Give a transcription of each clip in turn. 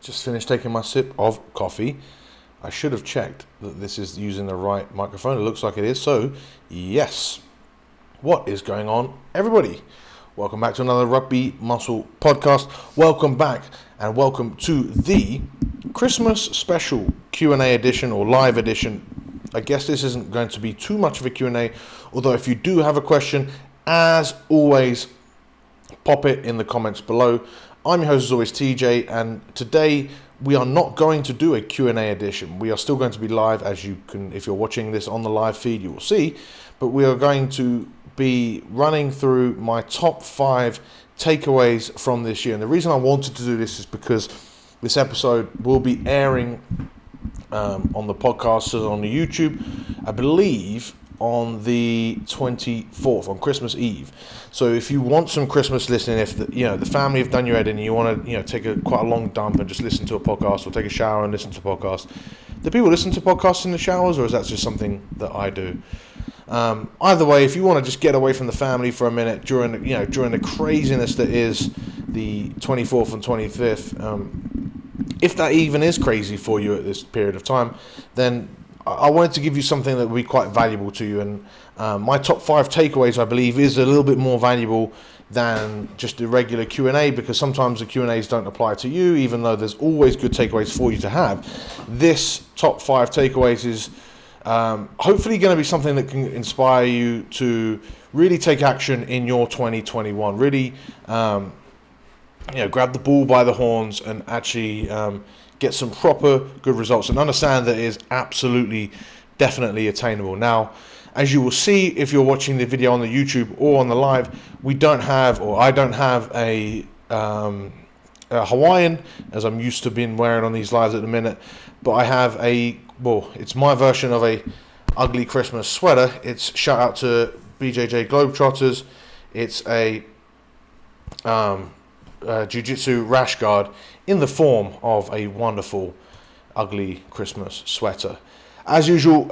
Just finished taking my sip of coffee. I should have checked that this is using the right microphone. It looks like it is. So, yes. What is going on, everybody? Welcome back to another Rugby Muscle podcast. Welcome back and welcome to the Christmas special Q&A edition or live edition. I guess this isn't going to be too much of a Q&A, although if you do have a question, as always, pop it in the comments below. I'm your host as always, TJ, and today we are not going to do a Q&A edition. We are still going to be live, as you can, if you're watching this on the live feed, you will see, but we are going to be running through my top 5 takeaways from this year. And the reason I wanted to do this is because this episode will be airing on the podcast and on the YouTube, I believe, on the 24th, on Christmas Eve. So if you want some Christmas listening, if the family have done your head in and you want to take quite a long dump and just listen to a podcast or take a shower and listen to a podcast, do people listen to podcasts in the showers, or is that just something that I do? Either way, if you want to just get away from the family for a minute during the craziness that is the 24th and 25th, if that even is crazy for you at this period of time, then I wanted to give you something that would be quite valuable to you. And my top 5 takeaways, I believe, is a little bit more valuable than just the regular Q&A, because sometimes the Q&As don't apply to you, even though there's always good takeaways for you to have. This top 5 takeaways is hopefully going to be something that can inspire you to really take action in your 2021. Really, grab the bull by the horns and actually get some proper good results, and understand that it is absolutely, definitely attainable. Now, as you will see if you're watching the video on the YouTube or on the live, I don't have a Hawaiian, as I'm used to being wearing on these lives at the minute, but I have it's my version of a ugly Christmas sweater. It's shout out to BJJ Globetrotters. It's a jiu-jitsu rash guard in the form of a wonderful ugly Christmas sweater. As usual,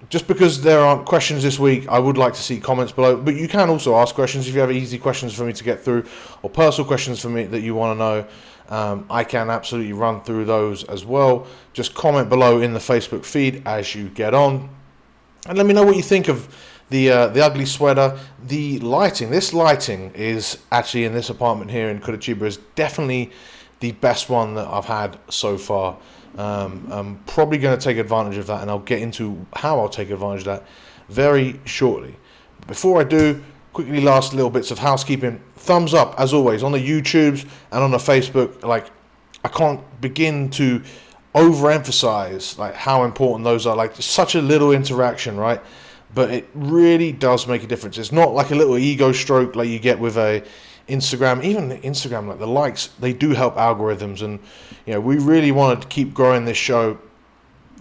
just because there aren't questions this week, I would like to see comments below, but you can also ask questions if you have easy questions for me to get through, or personal questions for me that you want to know. I can absolutely run through those as well. Just comment below in the Facebook feed as you get on, and let me know what you think of the ugly sweater. The lighting, this lighting is actually in this apartment here in Curitiba is definitely the best one that I've had so far. I'm probably going to take advantage of that, and I'll get into how I'll take advantage of that very shortly. Before I do, quickly last little bits of housekeeping. Thumbs up as always on the YouTubes and on the Facebook. I can't begin to overemphasize how important those are. Such a little interaction, right? But it really does make a difference. It's not like a little ego stroke like you get with a Instagram. Even Instagram, the likes, they do help algorithms, and we really wanted to keep growing this show.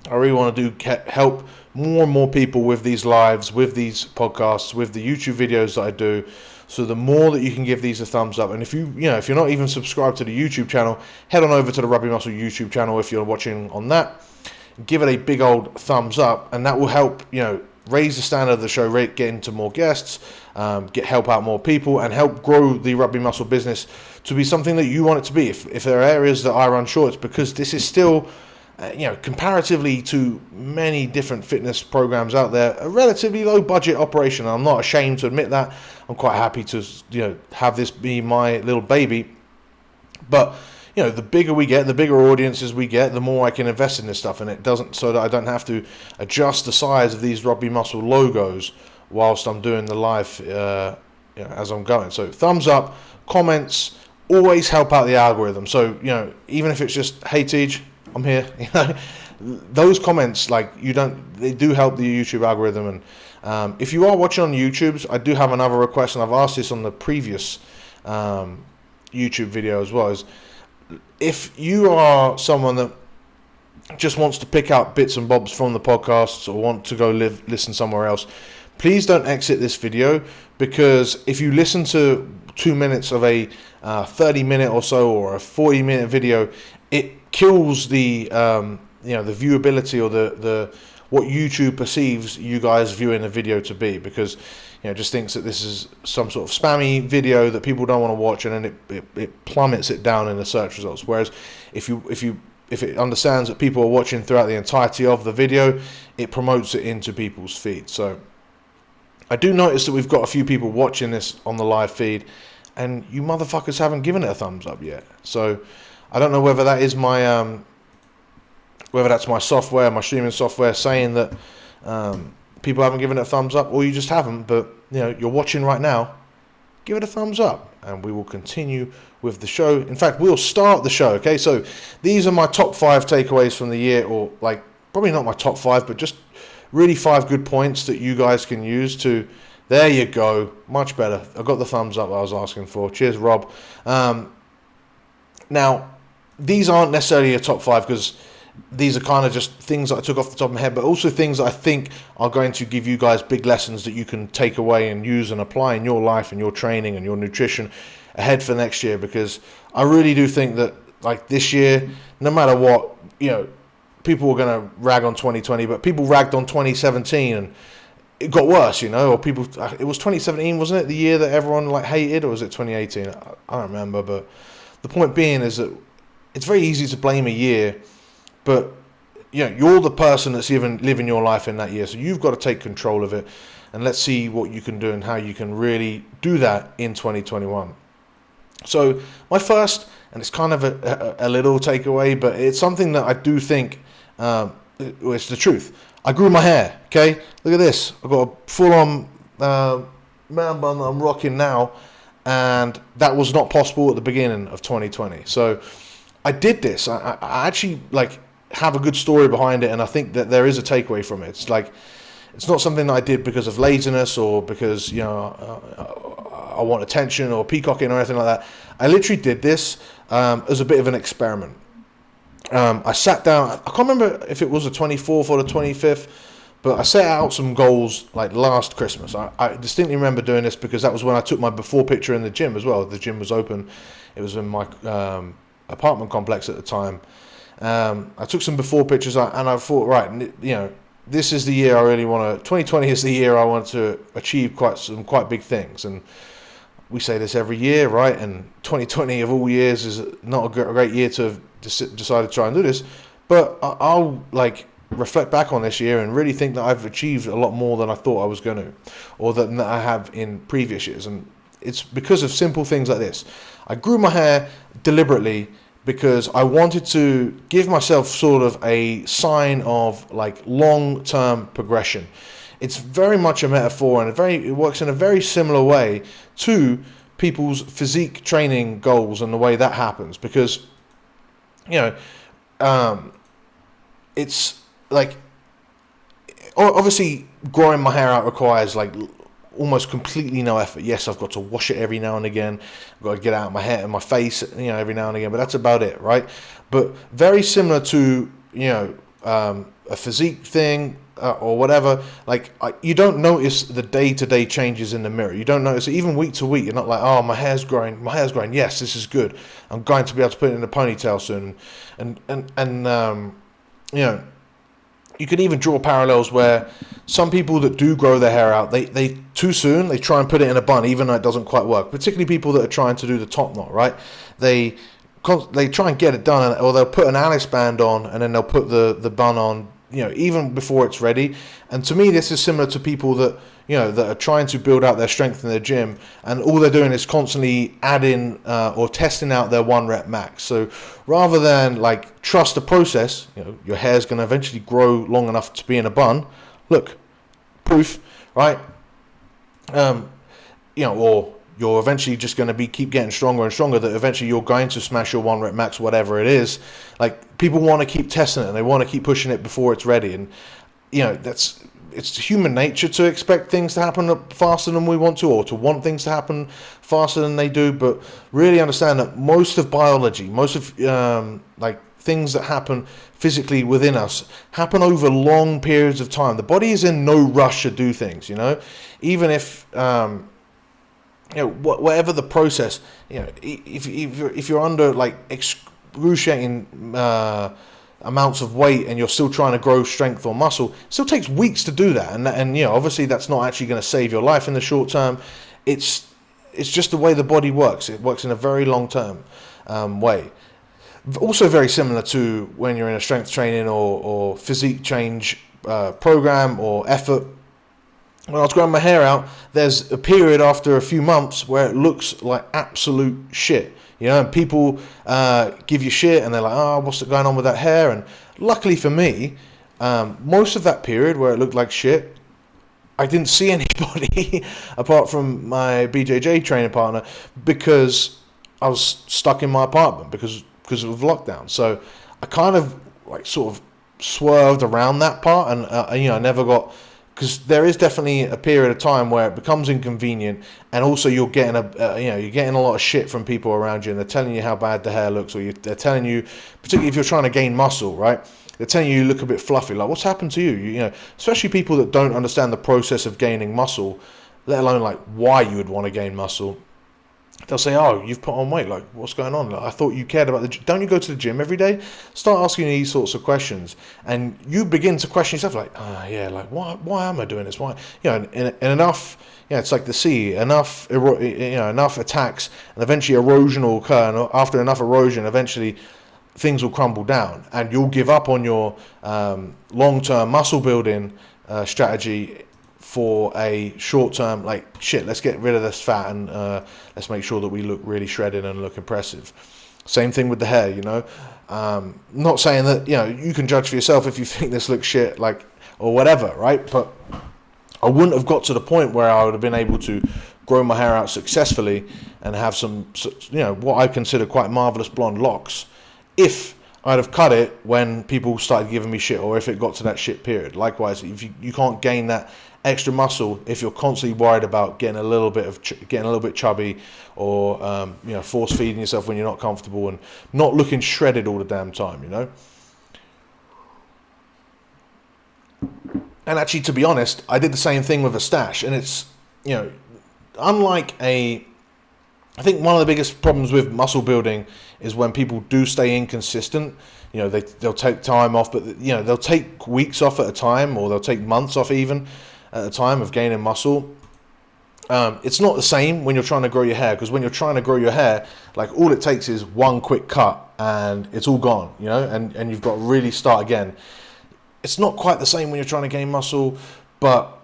I really want to help more and more people with these lives, with these podcasts, with the YouTube videos that I do. So the more that you can give these a thumbs up, and if you're not even subscribed to the YouTube channel, head on over to the Rugby Muscle YouTube channel if you're watching on that. Give it a big old thumbs up, and that will help raise the standard of the show, get into more guests, help out more people, and help grow the Rugby Muscle business to be something that you want it to be. If there are areas that I run short, it's because this is still, comparatively to many different fitness programs out there, a relatively low budget operation. I'm not ashamed to admit that. I'm quite happy to have this be my little baby. But the bigger we get, the bigger audiences we get, the more I can invest in this stuff, and it doesn't, so that I don't have to adjust the size of these Rugby Muscle logos whilst I'm doing the live as I'm going. So thumbs up, comments always help out the algorithm. So even if it's just, hey Tej, I'm here, those comments they do help the YouTube algorithm. And if you are watching on YouTube's, I do have another request, and I've asked this on the previous YouTube video as well. Is if you are someone that just wants to pick out bits and bobs from the podcasts or want to go listen somewhere else, please don't exit this video, because if you listen to 2 minutes of a 30-minute or so or a 40-minute video, it kills the viewability or the what YouTube perceives you guys viewing the video to be, because just thinks that this is some sort of spammy video that people don't want to watch, and then it plummets it down in the search results. Whereas if it understands that people are watching throughout the entirety of the video, it promotes it into people's feed. So I do notice that we've got a few people watching this on the live feed, and you motherfuckers haven't given it a thumbs up yet. So I don't know whether that is my whether that's my software, my streaming software, saying that people haven't given it a thumbs up, or you just haven't. But you're watching right now. Give it a thumbs up, and we will continue with the show. In fact, we'll start the show. Okay, so these are my top 5 takeaways from the year, or like probably not my top 5, but just really 5 good points that you guys can use to. There you go, much better. I got the thumbs up I was asking for. Cheers, Rob. Now, these aren't necessarily a top 5 because these are kind of just things that I took off the top of my head, but also things that I think are going to give you guys big lessons that you can take away and use and apply in your life and your training and your nutrition ahead for next year. Because I really do think that, like, this year, no matter what, people were going to rag on 2020, but people ragged on 2017 and it got worse, or people, it was 2017, wasn't it, the year that everyone like hated, or was it 2018? I don't remember, but the point being is that it's very easy to blame a year, but you're the person that's even living your life in that year, so you've got to take control of it, and let's see what you can do and how you can really do that in 2021. So my first, and it's kind of a little takeaway, but it's something that I do think it's the truth. I grew my hair, okay? Look at this. I've got a full-on man bun that I'm rocking now, and that was not possible at the beginning of 2020. So I did this. I actually, have a good story behind it, and I think that there is a takeaway from it. It's not something that I did because of laziness or because, I want attention or peacocking or anything like that. I literally did this as a bit of an experiment. I sat down, I can't remember if it was the 24th or the 25th, but I set out some goals like last Christmas. I distinctly remember doing this because that was when I took my before picture in the gym as well. The gym was open. It was in my apartment complex at the time. I took some before pictures and I thought, right, this is the year I really want to, 2020 is the year I want to achieve quite big things. And we say this every year, right? And 2020 of all years is not a great year to have decided to try and do this. But I'll reflect back on this year and really think that I've achieved a lot more than I thought I was going to, or than I have in previous years. And it's because of simple things like this. I grew my hair deliberately because I wanted to give myself sort of a sign of long-term progression. It's very much a metaphor, and it works in a very similar way to people's physique training goals and the way that happens. Because, it's obviously growing my hair out requires almost completely no effort. Yes, I've got to wash it every now and again. I've got to get out my hair and my face, every now and again. But that's about it, right? But very similar to, a physique thing or whatever. You don't notice the day-to-day changes in the mirror. You don't notice it even week to week. You're not like, oh, my hair's growing. My hair's growing. Yes, this is good. I'm going to be able to put it in a ponytail soon. And you can even draw parallels where some people that do grow their hair out, they too soon, they try and put it in a bun, even though it doesn't quite work. Particularly people that are trying to do the top knot, right? They try and get it done, or they'll put an Alice band on, and then they'll put the bun on, even before it's ready. And to me, this is similar to people that, that are trying to build out their strength in their gym, and all they're doing is constantly adding or testing out their 1 rep max. So rather than trust the process, your hair's going to eventually grow long enough to be in a bun. Look, proof, right? Or you're eventually just going to keep getting stronger and stronger, that eventually you're going to smash your 1 rep max, whatever it is. People want to keep testing it, and they want to keep pushing it before it's ready. And it's human nature to expect things to happen faster than we want to, or to want things to happen faster than they do. But really understand that most of biology, most of things that happen physically within us happen over long periods of time. The body is in no rush to do things, even if whatever the process, if you're under excruciating amounts of weight and you're still trying to grow strength or muscle, it still takes weeks to do that. And you know, obviously that's not actually going to save your life in the short term. It's just the way the body works. It works in a very long term way. Also very similar to when you're in a strength training or physique change program or effort. When I was growing my hair out, there's a period after a few months where it looks like absolute shit. You know, and people give you shit and they're like, oh, what's going on with that hair? And luckily for me, most of that period where it looked like shit, I didn't see anybody apart from my BJJ training partner because I was stuck in my apartment because of lockdown. So I kind of like sort of swerved around that part, and you know, I never got, because there is definitely a period of time where it becomes inconvenient, and also you're getting you're getting a lot of shit from people around you, and they're telling you how bad the hair looks, or they're telling you, particularly if you're trying to gain muscle, right? They're telling you look a bit fluffy. Like, what's happened to you? You know, especially people that don't understand the process of gaining muscle, let alone like why you would want to gain muscle. They'll say, oh, you've put on weight. Like, what's going on? Like, I thought you cared about don't you go to the gym every day? Start asking these sorts of questions, and you begin to question yourself, like, yeah, like, why am I doing this? Why? You know, and enough, you know, it's like the sea, enough attacks, and eventually erosion will occur, and after enough erosion, eventually things will crumble down, and you'll give up on your long-term muscle building strategy for a short term, like, shit, let's get rid of this fat and let's make sure that we look really shredded and look impressive. Same thing with the hair, you know. Not saying that, you know, you can judge for yourself if you think this looks shit, like, or whatever, right? But I wouldn't have got to the point where I would have been able to grow my hair out successfully and have some, you know, what I consider quite marvelous blonde locks if I'd have cut it when people started giving me shit, or if it got to that shit period. Likewise, if you can't gain that extra muscle if you're constantly worried about getting a little bit chubby, or you know, force feeding yourself when you're not comfortable and not looking shredded all the damn time, you know. And actually, to be honest, I did the same thing with a stash, and it's, you know, I think one of the biggest problems with muscle building is when people do stay inconsistent. You know, they'll take time off, but, you know, they'll take weeks off at a time, or they'll take months off even at a time of gaining muscle. It's not the same when you're trying to grow your hair, because when you're trying to grow your hair, like, all it takes is one quick cut and it's all gone, you know, and you've got to really start again. It's not quite the same when you're trying to gain muscle, but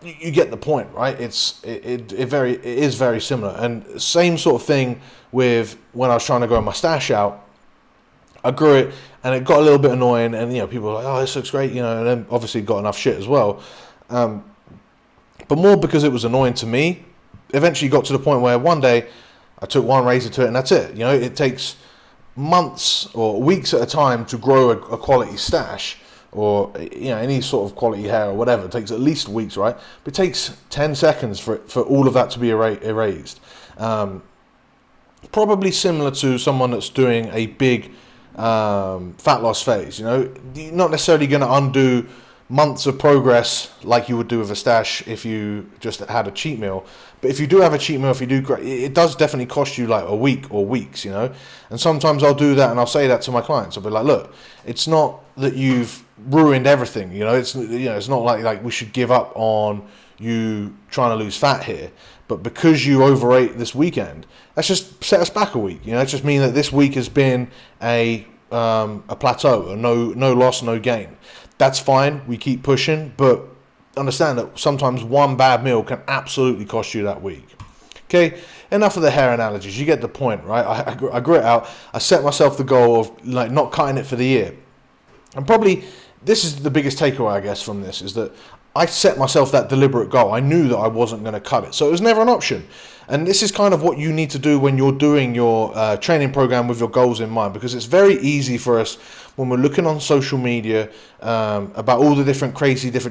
you get the point, right? It is very similar. And same sort of thing with when I was trying to grow my stash out. I grew it and it got a little bit annoying, and, you know, people were like, oh, this looks great, you know, and then obviously got enough shit as well. But more because it was annoying to me. Eventually got to the point where one day I took one razor to it and that's it. You know, it takes months or weeks at a time to grow a quality stash, or, you know, any sort of quality hair or whatever. It takes at least weeks, right? But it takes 10 seconds for all of that to be erased. Probably similar to someone that's doing a big fat loss phase. You know, you're not necessarily going to undo months of progress like you would do with a stash if you just had a cheat meal. But if you do have a cheat meal, it does definitely cost you like a week or weeks, you know. And sometimes I'll do that and I'll say that to my clients. I'll be like, look, it's not that you've ruined everything, you know. It's, you know, it's not like we should give up on you trying to lose fat here. But because you overate this weekend, that's just set us back a week. You know, it's just mean that this week has been a plateau, or no loss, no gain. That's fine. We keep pushing, but understand that sometimes one bad meal can absolutely cost you that week. Okay, enough of the hair analogies. You get the point, right? I grew it out. I set myself the goal of, like, not cutting it for the year. And probably this is the biggest takeaway, I guess, from this, is that I set myself that deliberate goal. I knew that I wasn't going to cut it, so it was never an option. And this is kind of what you need to do when you're doing your training program with your goals in mind, because it's very easy for us when we're looking on social media about all the different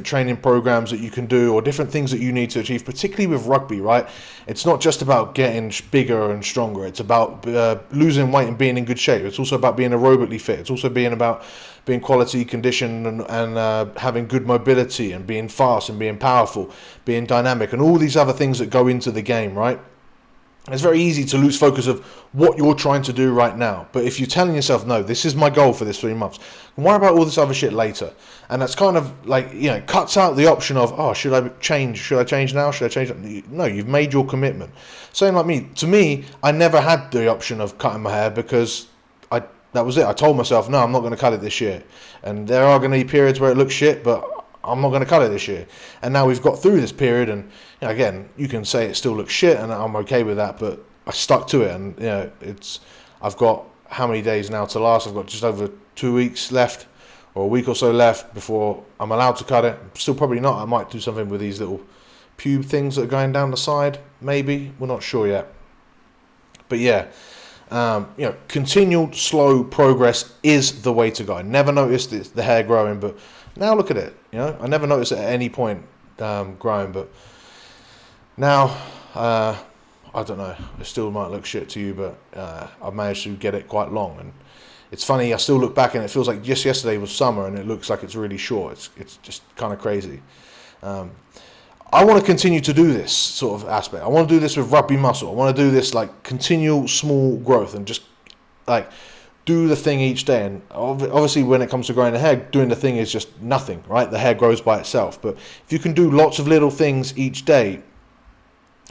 training programs that you can do, or different things that you need to achieve, particularly with rugby, right? It's not just about getting bigger and stronger. It's about losing weight and being in good shape. It's also about being aerobically fit. It's also about being quality conditioned and having good mobility, and being fast and being powerful, being dynamic, and all these other things that go into the game, right? It's very easy to lose focus of what you're trying to do right now. But if you're telling yourself, no, this is my goal for this 3 months, worry about all this other shit later. And that's kind of like, cuts out the option of, oh, should I change? Should I change now? Should I change? No, you've made your commitment. Same like me. To me, I never had the option of cutting my hair because that was it. I told myself, no, I'm not going to cut it this year. And there are going to be periods where it looks shit, but I'm not going to cut it this year. And now we've got through this period, and again, you can say it still looks shit, and I'm okay with that. But I stuck to it, and I've got how many days now to last? I've got just over 2 weeks left, or a week or so left before I'm allowed to cut it. Still probably not. I might do something with these little pube things that are going down the side. Maybe, we're not sure yet. But yeah. Continual slow progress is the way to go. I never noticed the hair growing, but now look at it. I never noticed it at any point growing, but now I don't know. It still might look shit to you, but I've managed to get it quite long. And it's funny. I still look back and it feels like just yesterday was summer, and it looks like it's really short. It's just kind of crazy. I want to continue to do this sort of aspect. I want to do this with Rugby Muscle. I want to do this like continual small growth and just like do the thing each day. And obviously when it comes to growing the hair, doing the thing is just nothing, right? The hair grows by itself. But if you can do lots of little things each day,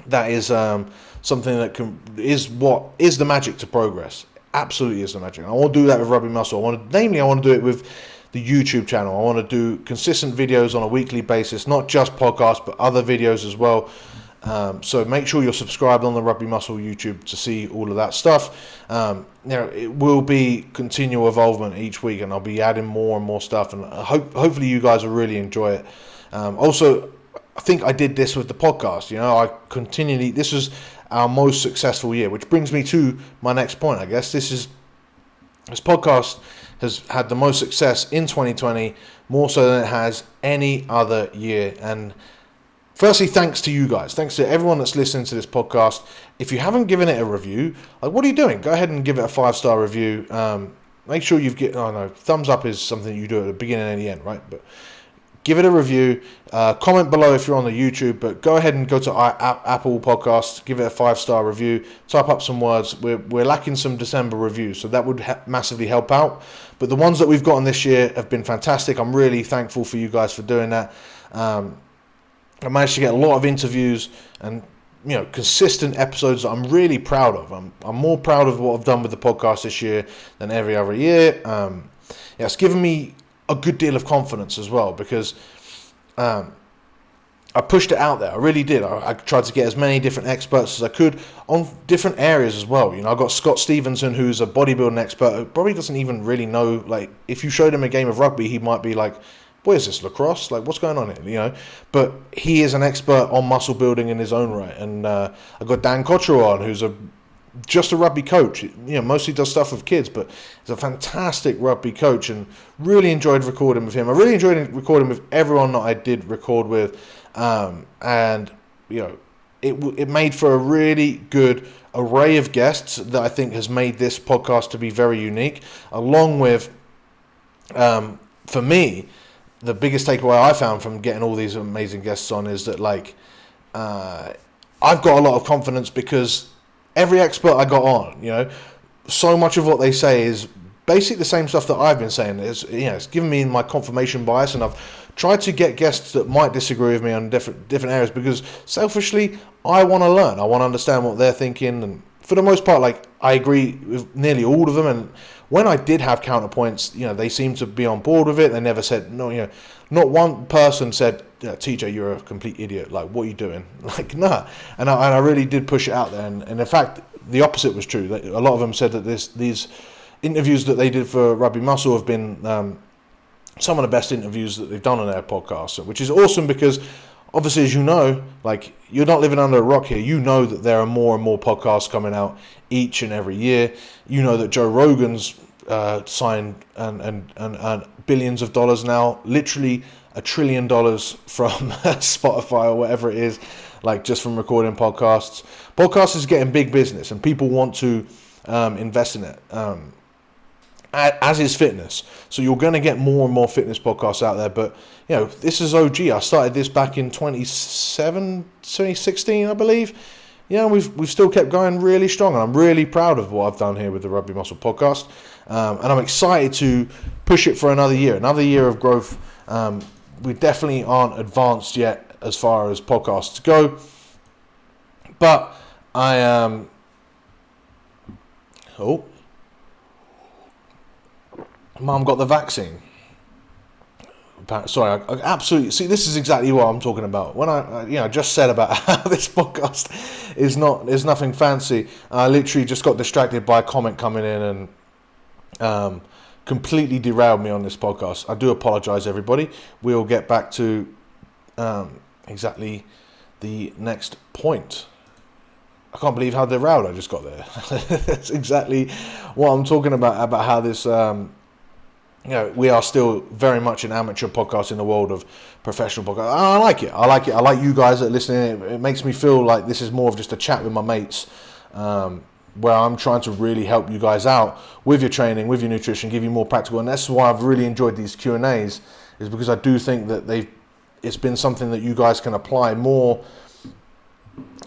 that is something that is what is the magic to progress. Absolutely is the magic. And I want to do that with Rugby Muscle. I want to do it with the YouTube channel. I want to do consistent videos on a weekly basis, not just podcasts, but other videos as well. So make sure you're subscribed on the Rugby Muscle YouTube to see all of that stuff. It will be continual evolvement each week, and I'll be adding more and more stuff, and hopefully you guys will really enjoy it. Also, I think I did this with the podcast. This was our most successful year, which brings me to my next point, I guess. This podcast has had the most success in 2020, more so than it has any other year. And firstly, thanks to you guys. Thanks to everyone that's listening to this podcast. If you haven't given it a review, what are you doing? Go ahead and give it a 5-star review. Make sure thumbs up is something you do at the beginning and the end, right? But give it a review. Comment below if you're on the YouTube, but go ahead and go to Apple Podcasts, give it a 5-star review, type up some words. We're lacking some December reviews, so that would massively help out. But the ones that we've gotten this year have been fantastic. I'm really thankful for you guys for doing that. I managed to get a lot of interviews and consistent episodes that I'm really proud of. I'm more proud of what I've done with the podcast this year than every other year. It's given me a good deal of confidence as well, because I pushed it out there. I really did. I tried to get as many different experts as I could on different areas as well. I got Scott Stevenson, who's a bodybuilding expert, who probably doesn't even really know, if you showed him a game of rugby, he might be like, what is this, lacrosse? What's going on here? But he is an expert on muscle building in his own right. And I got Dan Cottrell on, who's just a rugby coach. Mostly does stuff with kids, but he's a fantastic rugby coach, and really enjoyed recording with him. I really enjoyed recording with everyone that I did record with, and it made for a really good array of guests that I think has made this podcast to be very unique. Along with, for me, the biggest takeaway I found from getting all these amazing guests on is that I've got a lot of confidence because every expert I got on, so much of what they say is basically the same stuff that I've been saying. It's given me my confirmation bias, and I've tried to get guests that might disagree with me on different areas, because selfishly, I want to learn. I want to understand what they're thinking, and for the most part, I agree with nearly all of them. And when I did have counterpoints, they seemed to be on board with it. They never said no. Not one person said, TJ, you're a complete idiot. What are you doing? Nah. And I really did push it out there. And in fact, the opposite was true. A lot of them said that these interviews that they did for Rugby Muscle have been some of the best interviews that they've done on their podcast, which is awesome, because obviously, as you know, you're not living under a rock here. You know that there are more and more podcasts coming out each and every year. You know that Joe Rogan's signed and billions of dollars now, literally $1 trillion from Spotify or whatever it is, just from recording podcasts. Podcasts is getting big business, and people want to invest in it. As is fitness. So you're going to get more and more fitness podcasts out there. But, this is OG. I started this back in 2016, I believe. we've still kept going really strong, and I'm really proud of what I've done here with the Rugby Muscle podcast, and I'm excited to push it for another year of growth. We definitely aren't advanced yet as far as podcasts go, but I am. Mum got the vaccine. Sorry, I absolutely see. This is exactly what I'm talking about. When I just said about how this podcast is nothing fancy. I literally just got distracted by a comment coming in and completely derailed me on this podcast. I do apologize, everybody. We'll get back to exactly the next point. I can't believe how derailed I just got there. That's exactly what I'm talking about how this. We are still very much an amateur podcast in the world of professional podcast. I like it. I like you guys that are listening. It makes me feel like this is more of just a chat with my mates, where I'm trying to really help you guys out with your training, with your nutrition, give you more practical. And that's why I've really enjoyed these Q&As, is because I do think that it's been something that you guys can apply more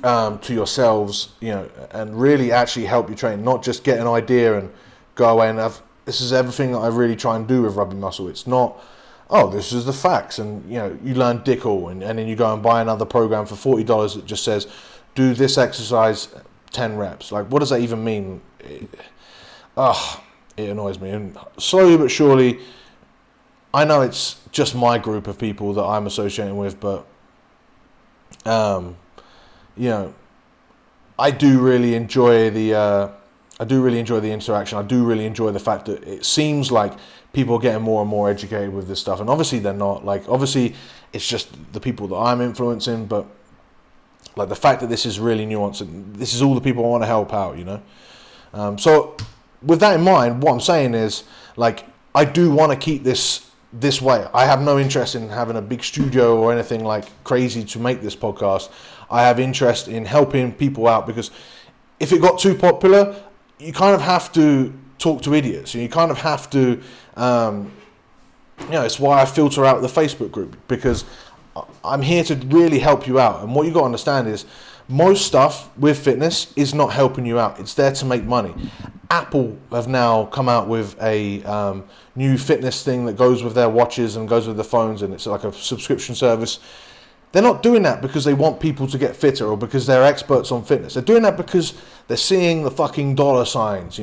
to yourselves, and really actually help you train, not just get an idea and go away and have. This is everything that I really try and do with Rugby Muscle. It's not, this is the facts, and you learn dick all, and then you go and buy another program for $40 that just says, do this exercise 10 reps. Like, what does that even mean? It annoys me. And slowly but surely, I know it's just my group of people that I'm associating with, but I do really enjoy the interaction. I do really enjoy the fact that it seems like people are getting more and more educated with this stuff. And obviously they're not. Like, obviously it's just the people that I'm influencing, but like the fact that this is really nuanced and this is all the people I want to help out, So with that in mind, what I'm saying is, like, I do want to keep this way. I have no interest in having a big studio or anything like crazy to make this podcast. I have interest in helping people out, because if it got too popular, you kind of have to talk to idiots. You kind of have to, it's why I filter out the Facebook group, because I'm here to really help you out. And what you got to understand is, most stuff with fitness is not helping you out. It's there to make money. Apple have now come out with a new fitness thing that goes with their watches and goes with the phones, and it's like a subscription service. They're not doing that because they want people to get fitter or because they're experts on fitness. They're doing that because they're seeing the fucking dollar signs,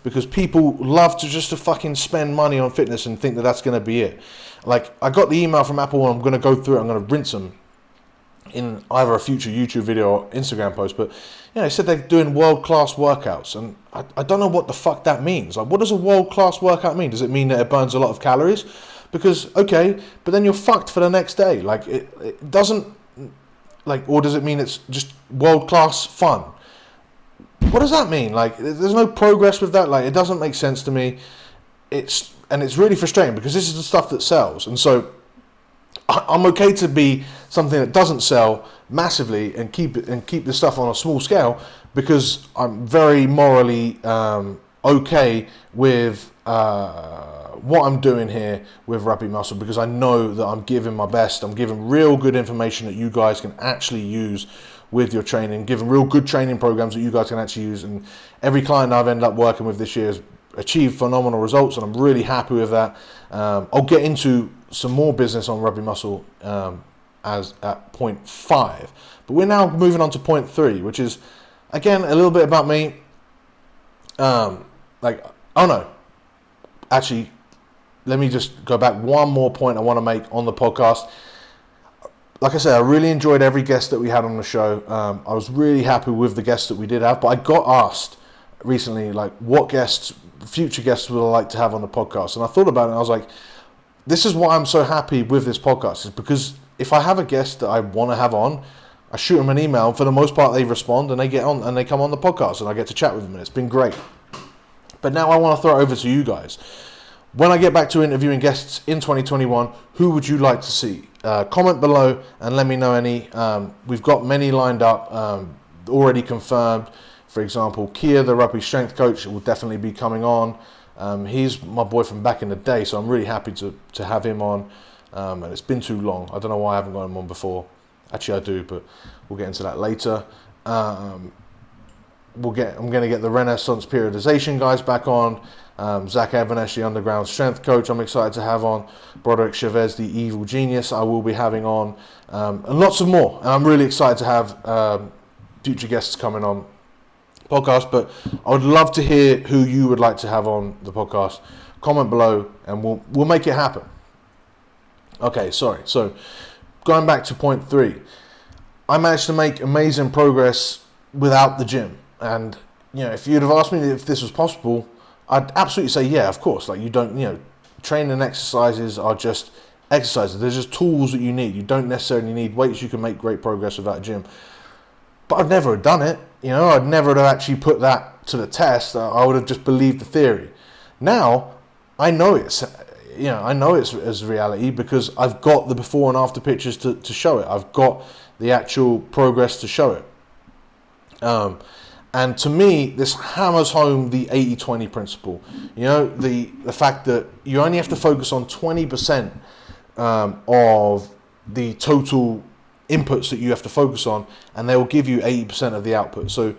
because people love to fucking spend money on fitness and think that that's going to be it. Like, I got the email from Apple, and I'm going to go through it. I'm going to rinse them in either a future YouTube video or Instagram post. But, they said they're doing world-class workouts. And I don't know what the fuck that means. Like, what does a world-class workout mean? Does it mean that it burns a lot of calories? Because, okay, but then you're fucked for the next day. Like, it doesn't, like, or does it mean it's just world-class fun? What does that mean? Like, there's no progress with that. Like, it doesn't make sense to me. It's really frustrating, because this is the stuff that sells. And so I'm okay to be something that doesn't sell massively and keep the stuff on a small scale, because I'm very morally okay with what I'm doing here with Rugby Muscle, because I know that I'm giving my best. I'm giving real good information that you guys can actually use with your training, giving real good training programs that you guys can actually use. And every client I've ended up working with this year has achieved phenomenal results, and I'm really happy with that. I'll get into some more business on Rugby Muscle as at point 5, but we're now moving on to point 3, which is, again, a little bit about me. Actually, let me just go back. One more point I want to make on the podcast. Like I said, I really enjoyed every guest that we had on the show. I was really happy with the guests that we did have, but I got asked recently, like, what future guests would I like to have on the podcast? And I thought about it, and I was like, this is why I'm so happy with this podcast, is because if I have a guest that I want to have on, I shoot them an email, and for the most part they respond, and they get on and they come on the podcast, and I get to chat with them, and it's been great. But now I want to throw it over to you guys. When I get back to interviewing guests in 2021, who would you like to see? Comment below and let me know any. We've got many lined up, already confirmed. For example, Kia, the rugby strength coach, will definitely be coming on. He's my boy from back in the day, so I'm really happy to have him on. And it's been too long. I don't know why I haven't got him on before. Actually, I do, but we'll get into that later. I'm going to get the Renaissance periodization guys back on. Zach Evanesh, the underground strength coach, I'm excited to have on. Broderick Chavez, the evil genius, I will be having on, and lots of more. And I'm really excited to have future guests coming on podcast. But I would love to hear who you would like to have on the podcast. Comment below, and we'll make it happen. Okay, sorry. So going back to point 3, I managed to make amazing progress without the gym. And if you'd have asked me if this was possible, I'd absolutely say yeah, of course. Like, you don't, training and exercises are just exercises. There's just tools that you need. You don't necessarily need weights. You can make great progress without a gym. But I'd never have done it. I'd never have actually put that to the test. I would have just believed the theory. Now I know it's as reality, because I've got the before and after pictures to show it. I've got the actual progress to show it. And to me, this hammers home the 80-20 principle. The fact that you only have to focus on 20% of the total inputs that you have to focus on, and they will give you 80% of the output. So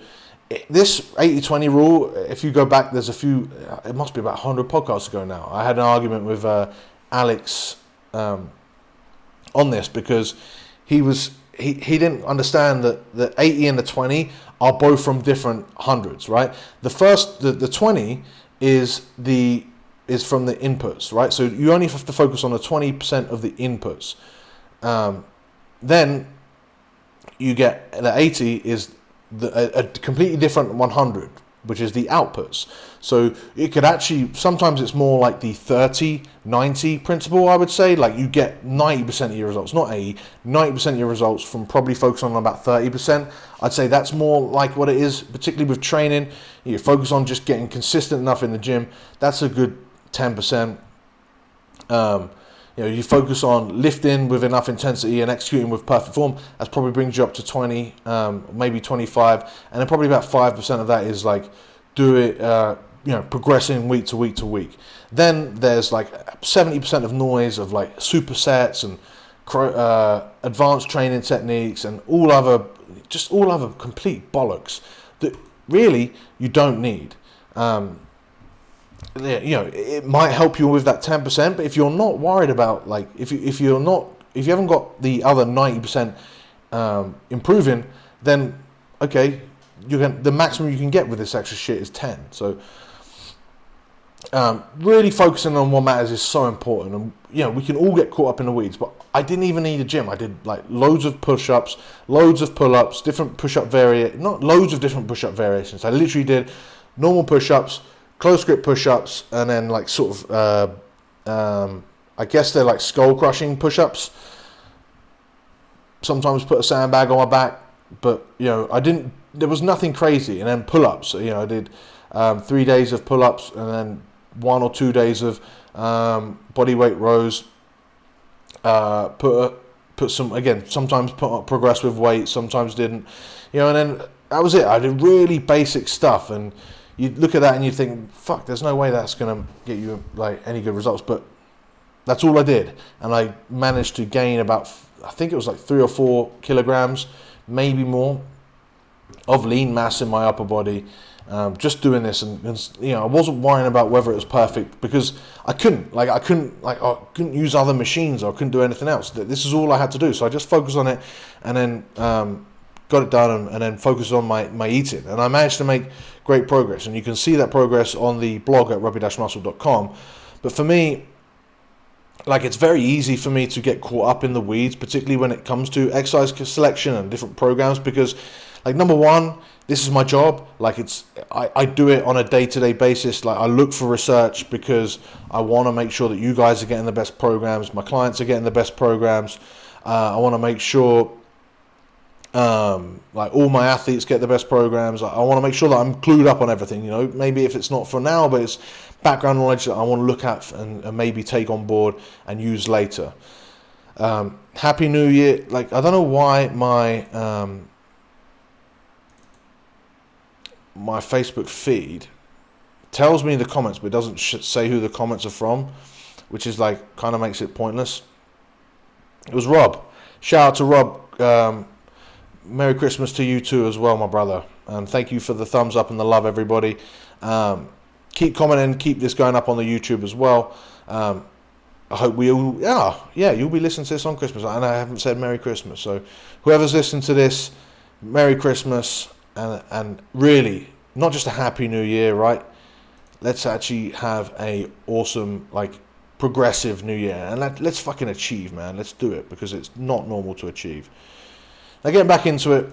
this 80-20 rule, if you go back, there's a few, it must be about 100 podcasts ago now, I had an argument with Alex on this, because he didn't understand that the 80 and the 20 are both from different hundreds, right? The 20 is from the inputs, right? So you only have to focus on the 20% of the inputs. Then you get the 80 is a completely different 100, which is the outputs. So it could actually, sometimes it's more like the 30-90 principle, I would say. Like, you get 90% of your results, not 80, 90% of your results from probably focusing on about 30%. I'd say that's more like what it is, particularly with training. You focus on just getting consistent enough in the gym. That's a good 10%. You focus on lifting with enough intensity and executing with perfect form. That probably brings you up to 20, maybe 25, and then probably about 5% of that is like do it, progressing week to week to week. Then there's like 70% of noise of like supersets and advanced training techniques and all other complete bollocks that really you don't need. It might help you with that 10%, but if you're not worried about, like, if you haven't got the other 90% improving, then okay, the maximum you can get with this extra shit is 10. So really focusing on what matters is so important. And we can all get caught up in the weeds, but I didn't even need a gym. I did like loads of push-ups, loads of pull-ups, different push-up not loads of different push-up variations. I literally did normal push-ups, close grip push-ups, and then like sort of I guess they're like skull crushing push-ups. Sometimes put a sandbag on my back, but there was nothing crazy. And then pull-ups, I did 3 days of pull-ups, and then 1 or 2 days of body weight rows. Put some, again, sometimes progress with weight, sometimes didn't, and then that was it. I did really basic stuff, and you look at that and you think, fuck, there's no way that's going to get you like any good results. But that's all I did. And I managed to gain about, I think it was like 3 or 4 kilograms, maybe more, of lean mass in my upper body. Just doing this, and I wasn't worrying about whether it was perfect, because I couldn't use other machines, or I couldn't do anything else. This is all I had to do. So I just focused on it, and then got it done, and then focused on my eating, and I managed to make great progress. And you can see that progress on the blog at rugby-muscle.com. But for me, like, it's very easy for me to get caught up in the weeds, particularly when it comes to exercise selection and different programs, because, like, number one, this is my job. Like, I do it on a day-to-day basis. Like, I look for research because I want to make sure that you guys are getting the best programs, my clients are getting the best programs. I want to make sure like all my athletes get the best programs. I want to make sure that I'm clued up on everything. Maybe if it's not for now, but it's background knowledge that I want to look at and maybe take on board and use later. Happy New Year. Like, I don't know why my Facebook feed tells me the comments, but it doesn't say who the comments are from, which is like, kind of makes it pointless. It was Rob. Shout out to Rob. Merry Christmas to you too as well, my brother. And thank you for the thumbs up and the love, everybody. Keep commenting, keep this going up on the YouTube as well. I hope we all, you'll be listening to this on Christmas, and I haven't said Merry Christmas. So whoever's listening to this, Merry Christmas, and really, not just a Happy New Year, right? Let's actually have a awesome, progressive New Year, and let's fucking achieve, man. Let's do it, because it's not normal to achieve. Now, getting back into it,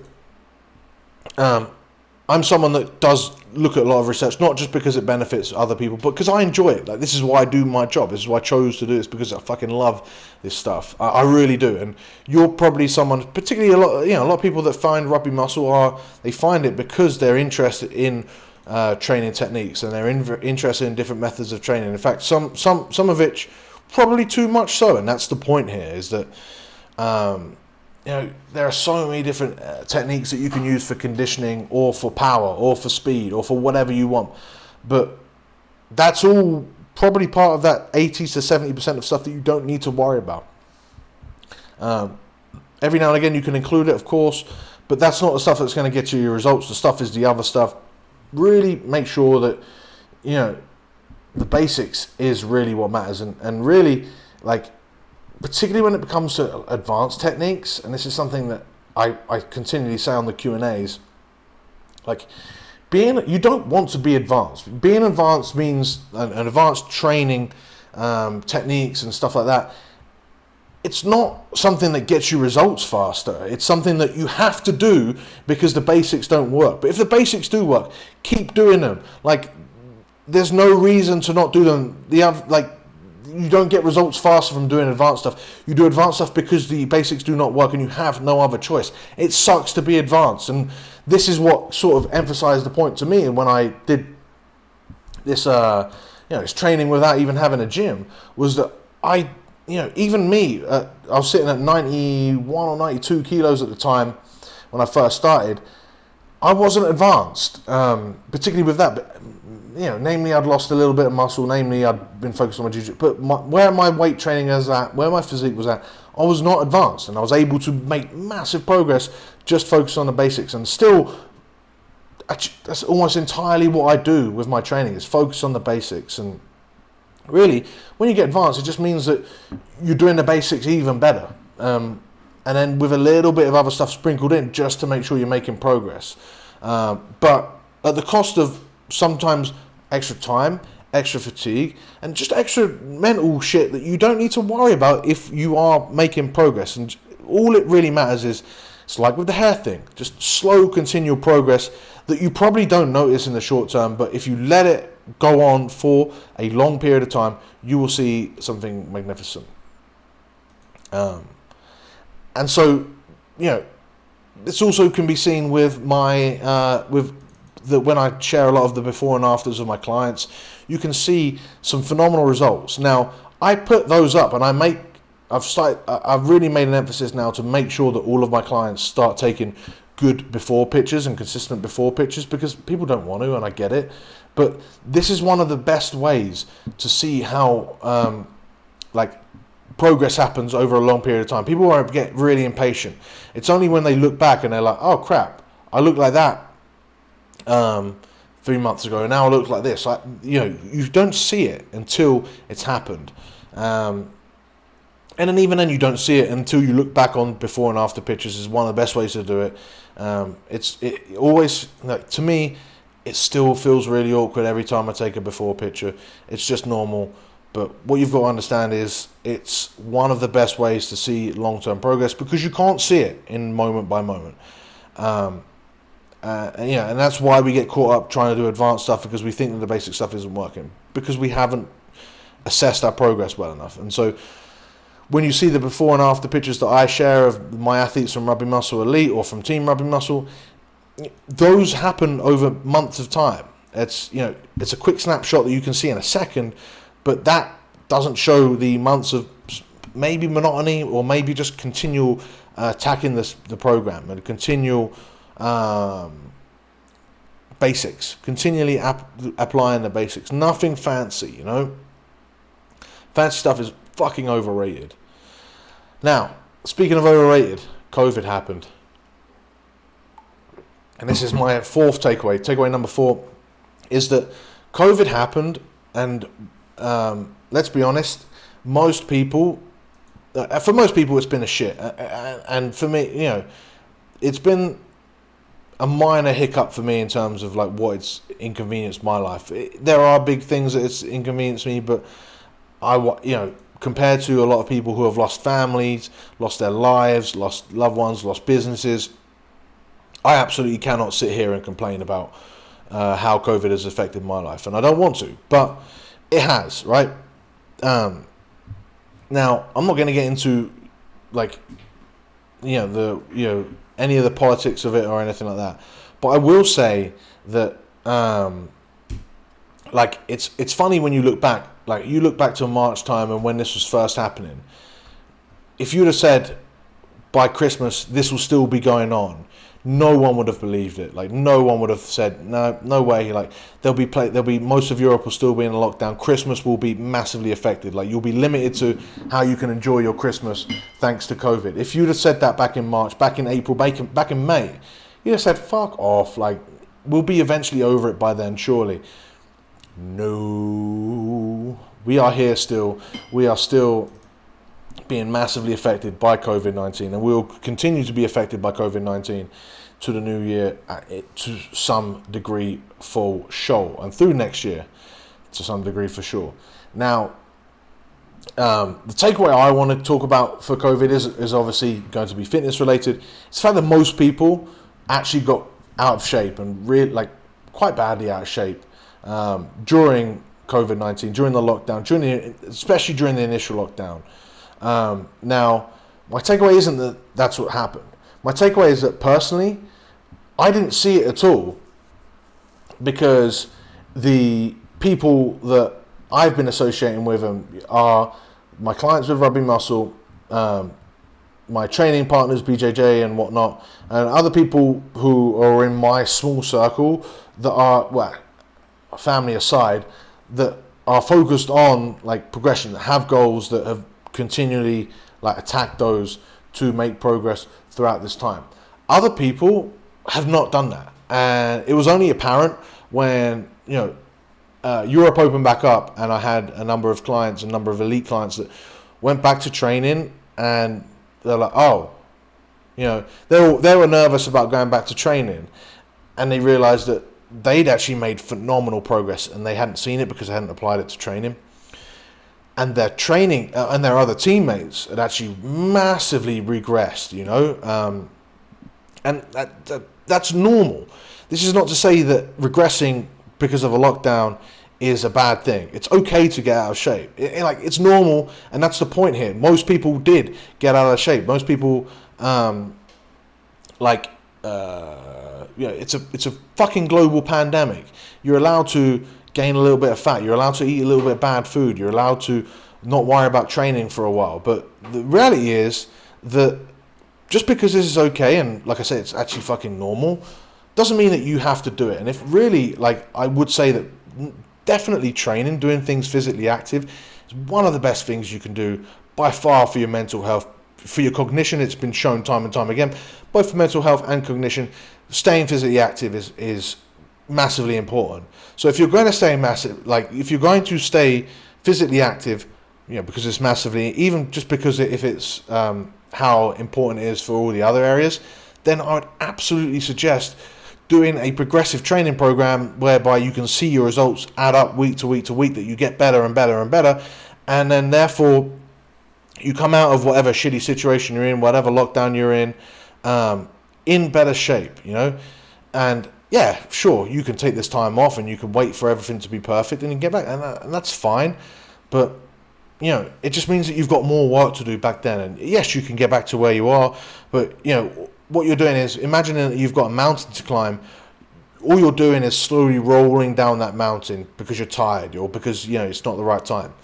I'm someone that does look at a lot of research, not just because it benefits other people, but because I enjoy it. This is why I do my job. This is why I chose to do this, because I fucking love this stuff. I really do. And you're probably someone, particularly a lot of people that find Rugby Muscle they find it because they're interested in training techniques, and they're interested in different methods of training. In fact, some of which probably too much so, and that's the point here, is that there are so many different techniques that you can use for conditioning, or for power, or for speed, or for whatever you want. But that's all probably part of that 80 to 70% of stuff that you don't need to worry about. Every now and again you can include it, of course, but that's not the stuff that's going to get you your results. The stuff is the other stuff. Really make sure that, the basics is really what matters. And really, particularly when it comes to advanced techniques, and this is something that I continually say on the Q&As, you don't want to be advanced. Being advanced means an advanced training techniques and stuff like that. It's not something that gets you results faster. It's something that you have to do because the basics don't work. But if the basics do work, keep doing them. There's no reason to not do them. You don't get results faster from doing advanced stuff. You do advanced stuff because the basics do not work and you have no other choice. It sucks to be advanced. And this is what sort of emphasized the point to me. And when I did this, this training without even having a gym, was that even me, I was sitting at 91 or 92 kilos at the time when I first started. I wasn't advanced, particularly with that. But, namely, I'd lost a little bit of muscle. Namely, I'd been focused on my jiu-jitsu. But where my weight training was at, where my physique was at, I was not advanced. And I was able to make massive progress just focused on the basics. And still, that's almost entirely what I do with my training, is focus on the basics. And really, when you get advanced, it just means that you're doing the basics even better. And then with a little bit of other stuff sprinkled in just to make sure you're making progress. But at the cost of sometimes extra time, extra fatigue, and just extra mental shit that you don't need to worry about if you are making progress. And all it really matters is, it's like with the hair thing, just slow, continual progress that you probably don't notice in the short term, but if you let it go on for a long period of time, you will see something magnificent. And so, this also can be seen with my when I share a lot of the before and afters of my clients. You can see some phenomenal results. Now, I put those up, and I've really made an emphasis now to make sure that all of my clients start taking good before pictures and consistent before pictures, because people don't want to, and I get it. But this is one of the best ways to see how progress happens over a long period of time. People get really impatient. It's only when they look back and they're like, oh crap, I look like that 3 months ago, and now I look like this. You don't see it until it's happened. And then even then you don't see it until you look back on before and after pictures. Is one of the best ways to do it. It always, to me, it still feels really awkward every time I take a before picture. It's just normal. But what you've got to understand is it's one of the best ways to see long-term progress, because you can't see it in moment by moment. And that's why we get caught up trying to do advanced stuff, because we think that the basic stuff isn't working, because we haven't assessed our progress well enough. And so when you see the before and after pictures that I share of my athletes from Rugby Muscle Elite or from Team Rugby Muscle, those happen over months of time. It's a quick snapshot that you can see in a second, but that doesn't show the months of maybe monotony, or maybe just continual attacking the program, and continual basics, continually applying the basics. Nothing fancy, Fancy stuff is fucking overrated. Now, speaking of overrated, COVID happened. and this is my fourth takeaway. Takeaway number 4 is that COVID happened, and let's be honest, most people, for most people, it's been a shit, and for me, it's been a minor hiccup for me in terms of like what it's inconvenienced my life. There are big things that it's inconvenienced me, but compared to a lot of people who have lost families, lost their lives, lost loved ones, lost businesses, I absolutely cannot sit here and complain about how COVID has affected my life, and I don't want to, but it has, right? Now, I'm not going to get into any of the politics of it or anything like that, but I will say that it's funny when you look back. Like, you look back to March time and when this was first happening. If you'd have said by Christmas this will still be going on, no one would have believed it. Like, no one would have said no way. Like, there'll be most of Europe will still be in a lockdown. Christmas will be massively affected. Like, you'll be limited to how you can enjoy your Christmas thanks to COVID. If you'd have said that back in March, back in April, back in May, you'd have said fuck off. Like, we'll be eventually over it by then, surely. No, we are here still. We are still being massively affected by COVID-19, and we'll continue to be affected by COVID-19 to the new year to some degree for sure, and through next year to some degree for sure. Now, the takeaway I want to talk about for COVID is obviously going to be fitness related. It's the fact that most people actually got out of shape, and really, quite badly out of shape during COVID-19, during the lockdown, especially during the initial lockdown. Now, my takeaway isn't that that's what happened. My takeaway is that personally, I didn't see it at all, because the people that I've been associating with are my clients with Rugby Muscle, my training partners, BJJ and whatnot, and other people who are in my small circle that are, family aside, that are focused on progression, that have goals, that have continually attacked those to make progress throughout this time. Other people have not done that, and it was only apparent when Europe opened back up, and I had a number of clients, a number of elite clients that went back to training, and they're like, they were nervous about going back to training, and they realized that they'd actually made phenomenal progress, and they hadn't seen it because they hadn't applied it to training. And their training and their other teammates had actually massively regressed, and that's normal. This is not to say that regressing because of a lockdown is a bad thing. It's okay to get out of shape. It's normal, and that's the point here. Most people did get out of shape. Most people, it's a fucking global pandemic. You're allowed to gain a little bit of fat. You're allowed to eat a little bit of bad food. You're allowed to not worry about training for a while. But the reality is that just because this is okay, and like I say, it's actually fucking normal, doesn't mean that you have to do it. And if really, I would say that definitely training, doing things physically active, is one of the best things you can do by far for your mental health, for your cognition. It's been shown time and time again, both for mental health and cognition, staying physically active is massively important. So if you're going to stay physically active, because it's massively, even just because if it's how important it is for all the other areas, then I would absolutely suggest doing a progressive training program whereby you can see your results add up week to week to week, that you get better and better and better, and then therefore you come out of whatever shitty situation you're in, whatever lockdown you're in better shape, and yeah, sure, you can take this time off and you can wait for everything to be perfect and you get back, and that's fine, but it just means that you've got more work to do back then. And yes, you can get back to where you are, but what you're doing is, imagining that you've got a mountain to climb. All you're doing is slowly rolling down that mountain because you're tired or because it's not the right time.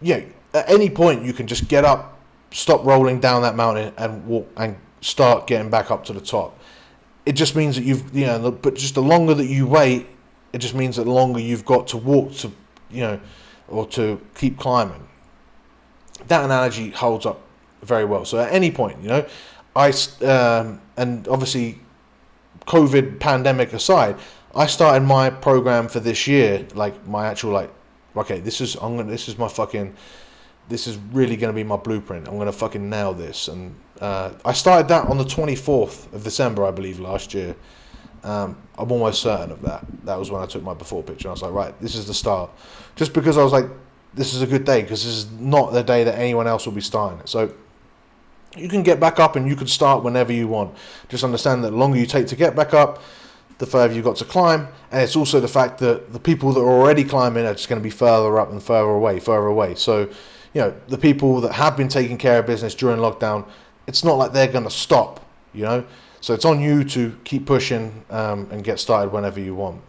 At any point you can just get up, stop rolling down that mountain, and walk and start getting back up to the top. It just means that but just the longer that you wait, it just means that the longer you've got to walk to, or to keep climbing. That analogy holds up very well. So at any point, and obviously COVID pandemic aside, I started my program for this year, like my actual okay, this is really going to be my blueprint. I'm going to fucking nail this. And I started that on the 24th of December, I believe, last year. I'm almost certain of that. That was when I took my before picture. I was like, right, this is the start. Just because I was like, this is a good day, because this is not the day that anyone else will be starting it. So you can get back up and you can start whenever you want. Just understand that the longer you take to get back up, the further you've got to climb. And it's also the fact that the people that are already climbing are just going to be further up and further away. So, the people that have been taking care of business during lockdown, it's not like they're going to stop, So it's on you to keep pushing and get started whenever you want.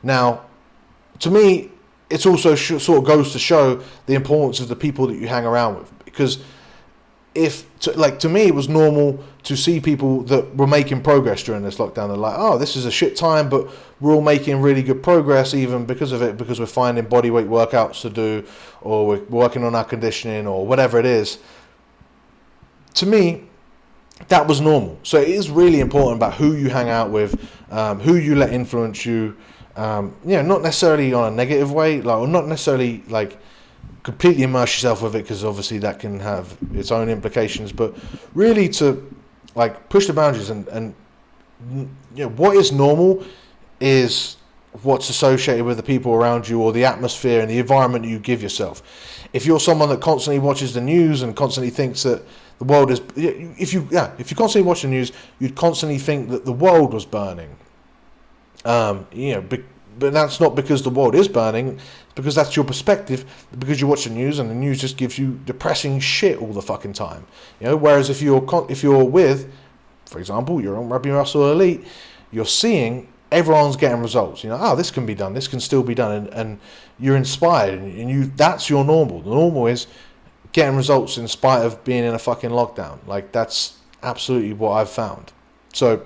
Now, to me, it's also sort of goes to show the importance of the people that you hang around with. Because to me, it was normal to see people that were making progress during this lockdown. They're like, oh, this is a shit time, but we're all making really good progress even because of it, because we're finding bodyweight workouts to do, or we're working on our conditioning, or whatever it is. To me, that was normal. So it is really important about who you hang out with, who you let influence you. Not necessarily on a negative way, or not necessarily completely immerse yourself with it, because obviously that can have its own implications. But really to push the boundaries and what is normal is what's associated with the people around you, or the atmosphere and the environment you give yourself. If you're someone that constantly watches the news and constantly thinks that the world is, if you constantly watch the news, you'd constantly think that the world was burning. But that's not because the world is burning. It's because that's your perspective. Because you watch the news, and the news just gives you depressing shit all the fucking time. Whereas if you're with, for example, you're on Rugby Muscle Elite, you're seeing everyone's getting results. This can be done. This can still be done, and you're inspired, and that's your normal. The normal is getting results in spite of being in a fucking lockdown. That's absolutely what I've found. So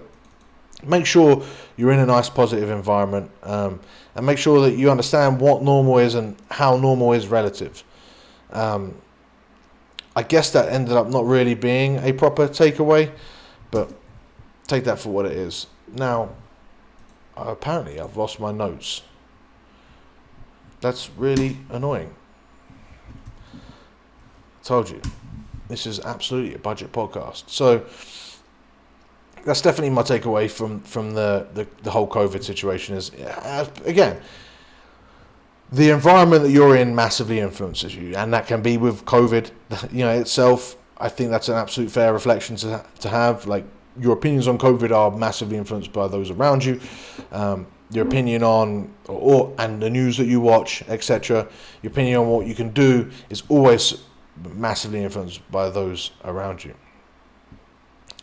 make sure you're in a nice positive environment, and make sure that you understand what normal is and how normal is relative. I guess that ended up not really being a proper takeaway, but take that for what it is. Now, apparently I've lost my notes. That's really annoying. Told you, this is absolutely a budget podcast. So that's definitely my takeaway from the whole COVID situation is, again, the environment that you're in massively influences you, and that can be with COVID, itself. I think that's an absolute fair reflection to have. Your opinions on COVID are massively influenced by those around you. Your opinion on and the news that you watch, etc. Your opinion on what you can do is always massively influenced by those around you.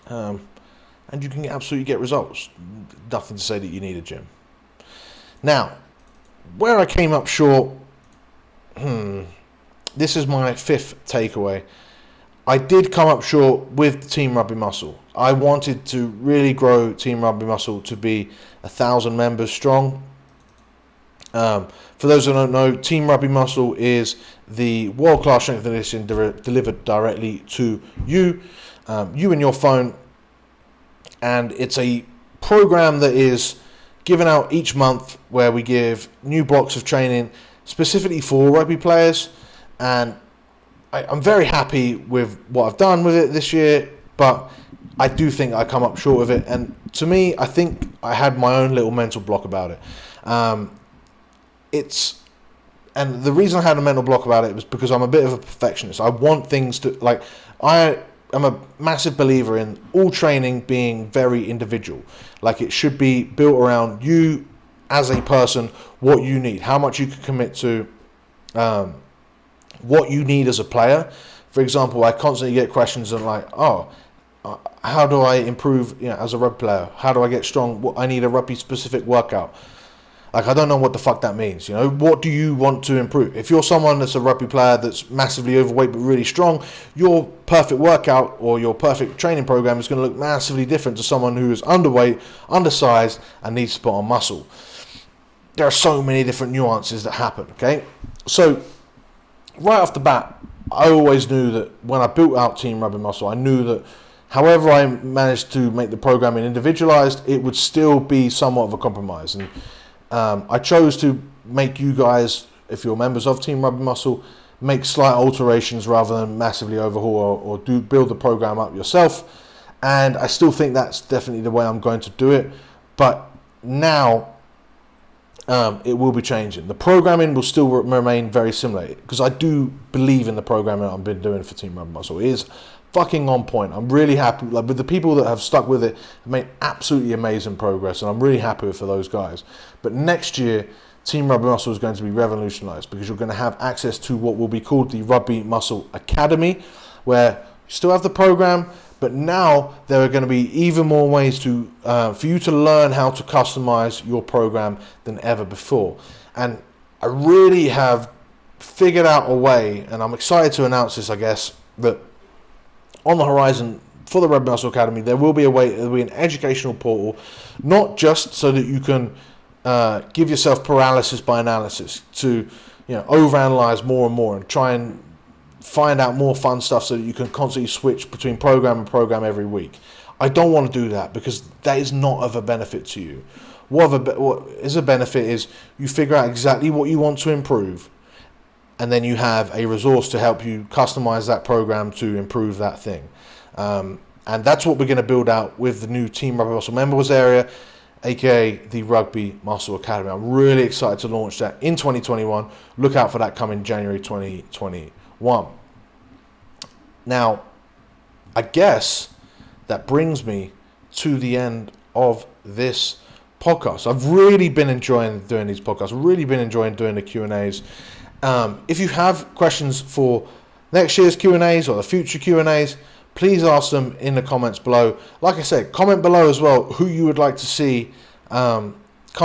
And you can absolutely get results. Nothing to say that you need a gym. Now, where I came up short, this is my fifth takeaway. I did come up short with Team Rugby Muscle. I wanted to really grow Team Rugby Muscle to be 1,000 members strong. For those who don't know, Team Rugby Muscle is the world-class strength and conditioning delivered directly to you, you and your phone. And it's a program that is given out each month where we give new blocks of training specifically for rugby players. And I'm very happy with what I've done with it this year, but I do think I come up short of it. And to me, I think I had my own little mental block about it. And the reason I had a mental block about it was because I'm a bit of a perfectionist. I want things to, I'm a massive believer in all training being very individual. It should be built around you as a person, what you need, how much you can commit to, what you need as a player. For example, I constantly get questions on how do I improve as a rugby player? How do I get strong? I need a rugby specific workout. I don't know what the fuck that means. What do you want to improve? If you're someone that's a rugby player that's massively overweight but really strong, your perfect workout or your perfect training program is going to look massively different to someone who is underweight, undersized, and needs to put on muscle. There are so many different nuances that happen, okay? So, right off the bat, I always knew that when I built out Team Rugby Muscle, I knew that However I managed to make the programming individualized, it would still be somewhat of a compromise. And I chose to make you guys, if you're members of Team Rugby Muscle, make slight alterations rather than massively overhaul or build the program up yourself. And I still think that's definitely the way I'm going to do it. But now it will be changing. The programming will still remain very similar because I do believe in the programming I've been doing for Team Rugby Muscle. It is fucking on point. I'm really happy with the people that have stuck with it, have made absolutely amazing progress, and I'm really happy for those guys. But next year, Team Rugby Muscle is going to be revolutionized because you're going to have access to what will be called the Rugby Muscle Academy, where you still have the program, but now there are going to be even more ways to for you to learn how to customize your program than ever before. And I really have figured out a way, and I'm excited to announce this, I guess, that on the horizon for the Rugby Muscle Academy, there will be a way, there will be an educational portal, not just so that you can give yourself paralysis by analysis to, overanalyze more and more and try and find out more fun stuff so that you can constantly switch between program and program every week. I don't want to do that because that is not of a benefit to you. What is a benefit is you figure out exactly what you want to improve, and then you have a resource to help you customize that program to improve that thing. And that's what we're going to build out with the new Team Rugby Muscle members area, aka the Rugby Muscle Academy. I'm really excited to launch that in 2021. Look out for that coming January 2021. Now, I guess that brings me to the end of this podcast. I've really been enjoying doing these podcasts. I've really been enjoying doing the Q&As. If you have questions for next year's Q&As or the future Q&As, please ask them in the comments below. Like I said, comment below as well who you would like to see come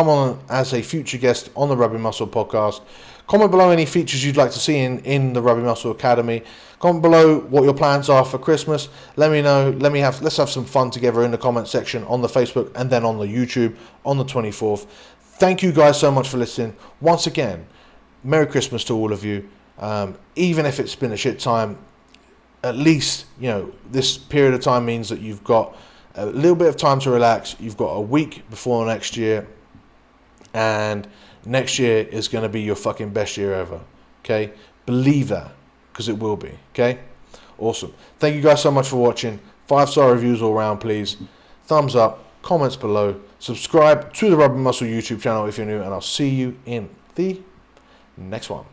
on as a future guest on the Rugby Muscle podcast. Comment below any features you'd like to see in the Rugby Muscle Academy. Comment below what your plans are for Christmas. Let me know. Let's have some fun together in the comment section on the Facebook and then on the YouTube on the 24th. Thank you guys so much for listening. Once again, Merry Christmas to all of you. Even if it's been a shit time, at least, this period of time means that you've got a little bit of time to relax. You've got a week before next year. And next year is going to be your fucking best year ever. Okay? Believe that, because it will be. Okay? Awesome. Thank you guys so much for watching. 5-star reviews all around, please. Thumbs up. Comments below. Subscribe to the Rugby Muscle YouTube channel if you're new. And I'll see you in the next one.